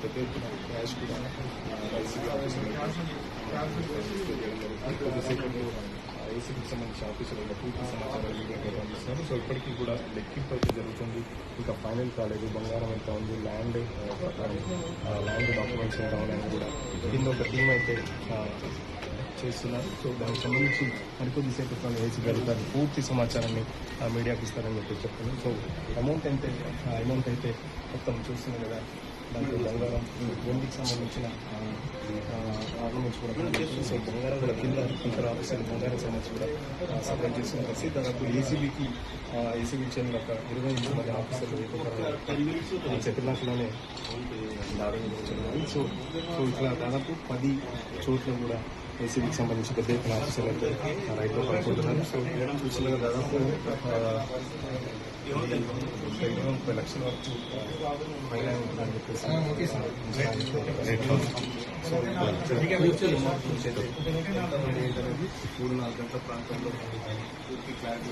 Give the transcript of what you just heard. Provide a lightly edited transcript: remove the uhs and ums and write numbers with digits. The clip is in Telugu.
పెద్ద ఎత్తున క్యాష్ కూడా ఏసీబీ ఆఫీసులో కొద్దిసేపట్లో ఏసీబీకి సంబంధించిన ఆఫీసులలో పూర్తి సమాచారం మీడియాకి అందిస్తున్నారు. సో ఇప్పటికీ కూడా లెక్కింపు అయితే జరుగుతుంది, ఇంకా ఫైనల్ కాలేదు. బంగారం ఎంత ఉంది, ల్యాండ్ డాక్యుమెంట్స్ ఎంత ఉన్నాయని కూడా కింద ఒక టీం అయితే చేస్తున్నారు. సో దానికి సంబంధించి మరికొద్దిసేపు ఏసీబీ అధికారులు పూర్తి సమాచారాన్ని మీడియాకి ఇస్తారని చెప్పి చెప్తున్నాను. సో అమౌంట్ అయితే మొత్తం చూస్తున్నాం కదా, దాంట్లో బంగారం, వెండికి సంబంధించిన ఆర్నమెంట్స్ కూడా కనిపిస్తుంది. సో బంగారం కూడా కింద ఇతర ఆఫీసర్లు బంగారం సంబంధించి కూడా సప్లై చేస్తున్న కలిసి దాదాపు ఏసీబీకి చెందిన ఒక 20 మంది ఆఫీసర్లు చెట్టినాకలోనే దాడి జరుగుతున్నారు. సో ఇట్లా దాదాపు 10 చోట్ల కూడా ఏసీబీకి సంబంధించి పెద్ద ఎత్తున ఆఫీసర్లు అయితే రైతులు పడుకుంటున్నారు. సో చూసిన దాదాపు 30 లక్షల వరకు పైన ఉంటుందని చెప్పేసి 3-4 గంటల ప్రాంతంలో పూర్తి క్లారిటీ